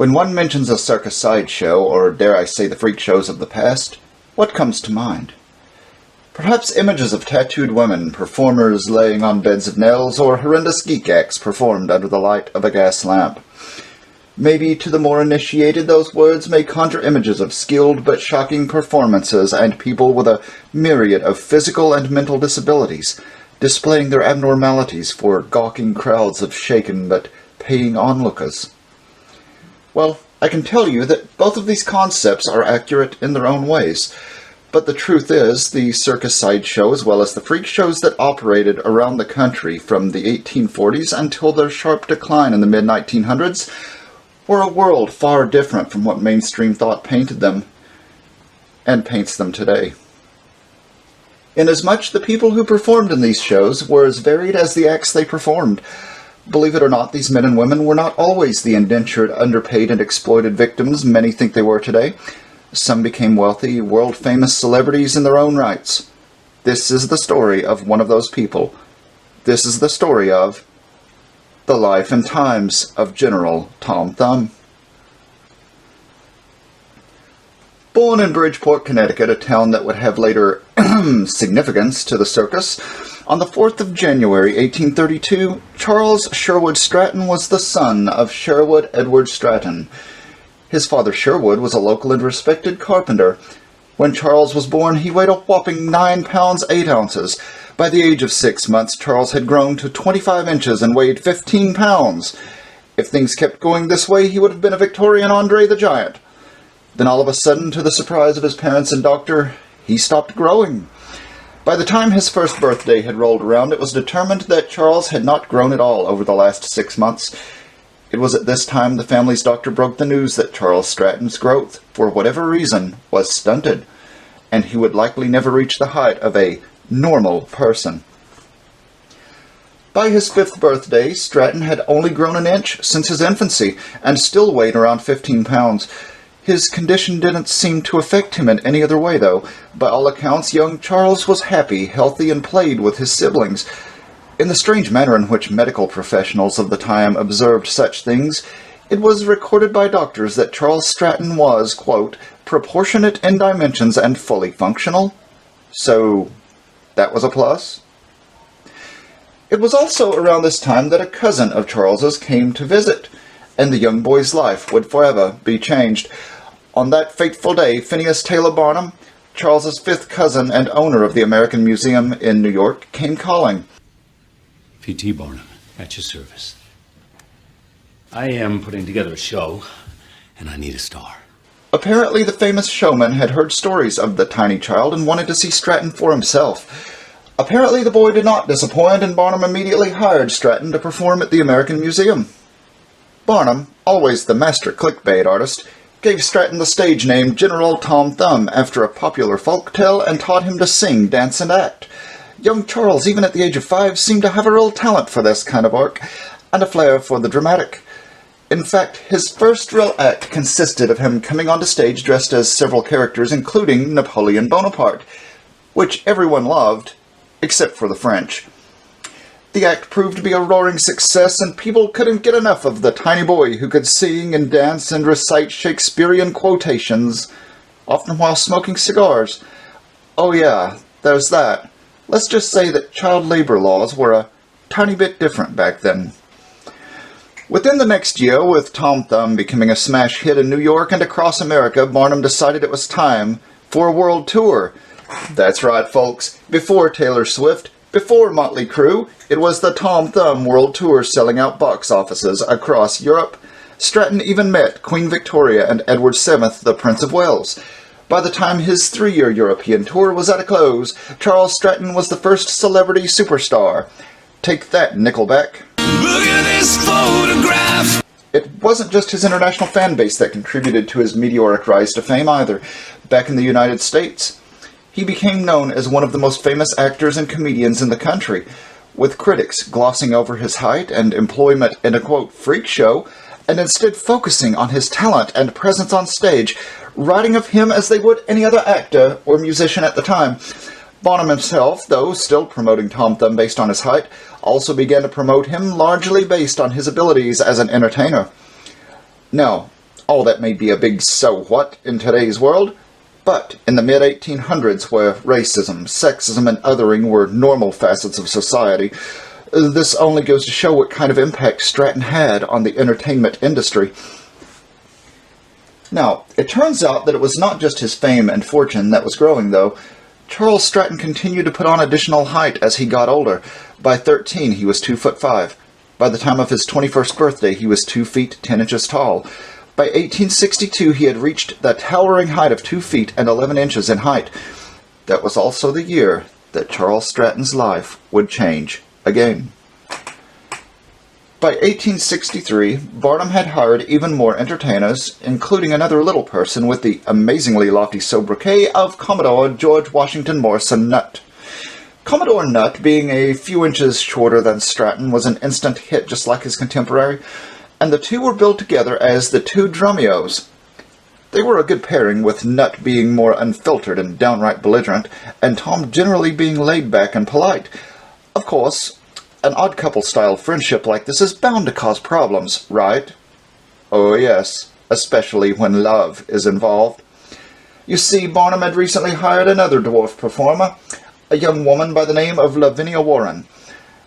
When one mentions a circus sideshow, or dare I say the freak shows of the past, what comes to mind? Perhaps images of tattooed women, performers laying on beds of nails, or horrendous geek acts performed under the light of a gas lamp. Maybe to the more initiated those words may conjure images of skilled but shocking performances and people with a myriad of physical and mental disabilities, displaying their abnormalities for gawking crowds of shaken but paying onlookers. Well, I can tell you that both of these concepts are accurate in their own ways, but the truth is the circus sideshow as well as the freak shows that operated around the country from the 1840s until their sharp decline in the mid-1900s were a world far different from what mainstream thought painted them and paints them today. Inasmuch the people who performed in these shows were as varied as the acts they performed. Believe it or not, these men and women were not always the indentured, underpaid, and exploited victims many think they were today. Some became wealthy, world-famous celebrities in their own rights. This is the story of one of those people. This is the story of the life and times of General Tom Thumb. Born in Bridgeport, Connecticut, a town that would have later significance to the circus, on the 4th of January, 1832, Charles Sherwood Stratton was the son of Sherwood Edward Stratton. His father Sherwood was a local and respected carpenter. When Charles was born, he weighed a whopping 9 pounds 8 ounces. By the age of 6 months, Charles had grown to 25 inches and weighed 15 pounds. If things kept going this way, he would have been a Victorian Andre the Giant. Then all of a sudden, to the surprise of his parents and doctor, he stopped growing. By the time his first birthday had rolled around, it was determined that Charles had not grown at all over the last 6 months. It was at this time the family's doctor broke the news that Charles Stratton's growth, for whatever reason, was stunted, and he would likely never reach the height of a normal person. By his 5th birthday, Stratton had only grown an inch since his infancy, and still weighed around 15 pounds. His condition didn't seem to affect him in any other way, though. By all accounts, young Charles was happy, healthy, and played with his siblings. In the strange manner in which medical professionals of the time observed such things, it was recorded by doctors that Charles Stratton was, quote, proportionate in dimensions and fully functional. So, that was a plus. It was also around this time that a cousin of Charles's came to visit, and the young boy's life would forever be changed. On that fateful day, Phineas Taylor Barnum, Charles's 5th cousin and owner of the American Museum in New York, came calling. P.T. Barnum, at your service. I am putting together a show, and I need a star. Apparently, the famous showman had heard stories of the tiny child and wanted to see Stratton for himself. Apparently, the boy did not disappoint, and Barnum immediately hired Stratton to perform at the American Museum. Barnum, always the master clickbait artist, gave Stratton the stage name General Tom Thumb after a popular folk tale and taught him to sing, dance, and act. Young Charles, even at the age of 5, seemed to have a real talent for this kind of work, and a flair for the dramatic. In fact, his first real act consisted of him coming onto stage dressed as several characters, including Napoleon Bonaparte, which everyone loved, except for the French. The act proved to be a roaring success, and people couldn't get enough of the tiny boy who could sing and dance and recite Shakespearean quotations, often while smoking cigars. Oh yeah, there's that. Let's just say that child labor laws were a tiny bit different back then. Within the next year, with Tom Thumb becoming a smash hit in New York and across America, Barnum decided it was time for a world tour. That's right, folks. Before Taylor Swift, before Motley Crue, it was the Tom Thumb World Tour selling out box offices across Europe. Stratton even met Queen Victoria and Edward VII, the Prince of Wales. By the time his 3-year European tour was at a close, Charles Stratton was the first celebrity superstar. Take that, Nickelback. Look at this photograph! It wasn't just his international fan base that contributed to his meteoric rise to fame either. Back in the United States, he became known as one of the most famous actors and comedians in the country, with critics glossing over his height and employment in a, quote, freak show, and instead focusing on his talent and presence on stage, writing of him as they would any other actor or musician at the time. Barnum himself, though still promoting Tom Thumb based on his height, also began to promote him largely based on his abilities as an entertainer. Now, All that may be a big so what in today's world, but in the mid-1800s, where racism, sexism, and othering were normal facets of society, this only goes to show what kind of impact Stratton had on the entertainment industry. Now, it turns out that it was not just his fame and fortune that was growing, though. Charles Stratton continued to put on additional height as he got older. By 13, he was 2'5". By the time of his 21st birthday, he was 2 feet 10 inches tall. By 1862, he had reached the towering height of 2 feet and 11 inches in height. That was also the year that Charles Stratton's life would change again. By 1863, Barnum had hired even more entertainers, including another little person with the amazingly lofty sobriquet of Commodore George Washington Morrison Nutt. Commodore Nutt, being a few inches shorter than Stratton, was an instant hit just like his contemporary, and the two were billed together as the Two Drumios. They were a good pairing, with Nutt being more unfiltered and downright belligerent, and Tom generally being laid back and polite. Of course, an odd couple-style friendship like this is bound to cause problems, right? Oh yes, especially when love is involved. You see, Barnum had recently hired another dwarf performer, a young woman by the name of Lavinia Warren,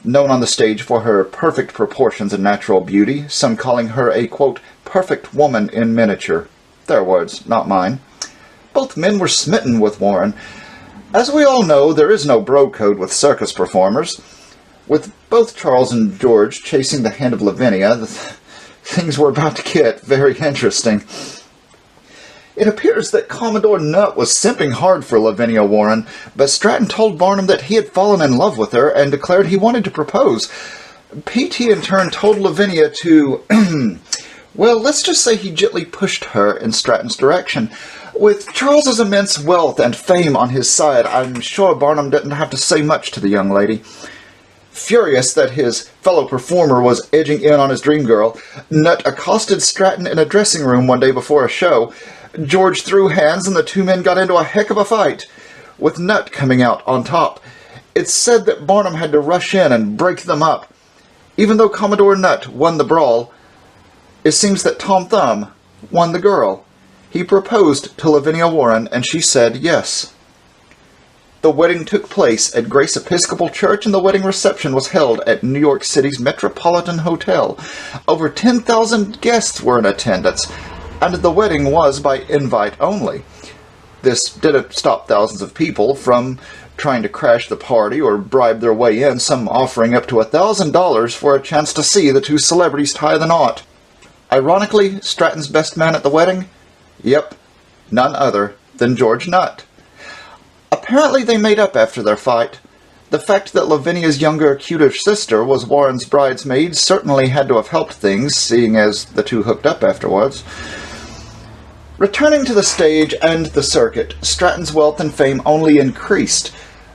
known on the stage for her perfect proportions and natural beauty, some calling her a, quote, perfect woman in miniature. Their words, not mine. Both men were smitten with Warren. As we all know, there is no bro code with circus performers. With both Charles and George chasing the hand of Lavinia, things were about to get very interesting. It appears that Commodore Nutt was simping hard for Lavinia Warren, but Stratton told Barnum that he had fallen in love with her and declared he wanted to propose. P.T. in turn told Lavinia to, well, let's just say he gently pushed her in Stratton's direction. With Charles's immense wealth and fame on his side, I'm sure Barnum didn't have to say much to the young lady. Furious that his fellow performer was edging in on his dream girl, Nutt accosted Stratton in a dressing room one day before a show. George threw hands and the two men got into a heck of a fight, with Nutt coming out on top. It's said that Barnum had to rush in and break them up. Even though Commodore Nutt won the brawl, it seems that Tom Thumb won the girl. He proposed to Lavinia Warren and she said yes. The wedding took place at Grace Episcopal Church, and the wedding reception was held at New York City's Metropolitan Hotel. Over 10,000 guests were in attendance, and the wedding was by invite only. This didn't stop thousands of people from trying to crash the party or bribe their way in, some offering up to $1,000 for a chance to see the two celebrities tie the knot. Ironically, Stratton's best man at the wedding? Yep, none other than George Nutt. Apparently they made up after their fight. The fact that Lavinia's younger, cuter sister was Warren's bridesmaid certainly had to have helped things, seeing as the two hooked up afterwards. Returning to the stage and the circuit, Stratton's wealth and fame only increased.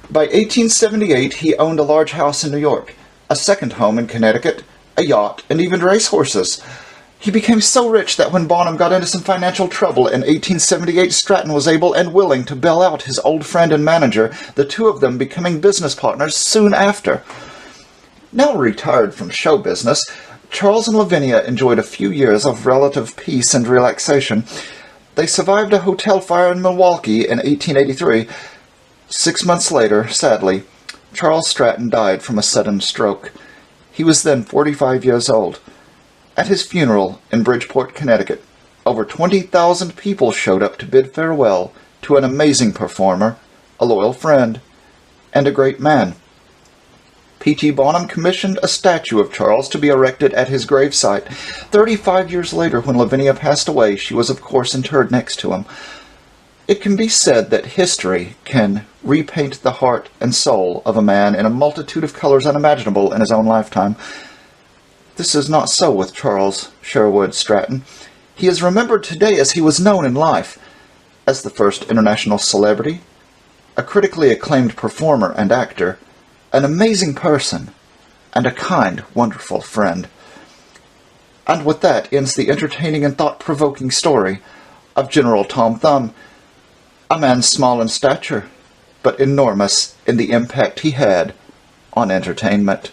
By 1878, he owned a large house in New York, a second home in Connecticut, a yacht, and even racehorses. He became so rich that when Barnum got into some financial trouble in 1878, Stratton was able and willing to bail out his old friend and manager, the two of them becoming business partners soon after. Now retired from show business, Charles and Lavinia enjoyed a few years of relative peace and relaxation. They survived a hotel fire in Milwaukee in 1883. 6 months later, sadly, Charles Stratton died from a sudden stroke. He was then 45 years old. At his funeral in Bridgeport, Connecticut, over 20,000 people showed up to bid farewell to an amazing performer, a loyal friend, and a great man. P.T. Barnum commissioned a statue of Charles to be erected at his gravesite. 35 years later, when Lavinia passed away, she was of course interred next to him. It can be said that history can repaint the heart and soul of a man in a multitude of colors unimaginable in his own lifetime. This is not so with Charles Sherwood Stratton. He is remembered today as he was known in life, as the first international celebrity, a critically acclaimed performer and actor, an amazing person, and a kind, wonderful friend. And with that ends the entertaining and thought-provoking story of General Tom Thumb, a man small in stature, but enormous in the impact he had on entertainment.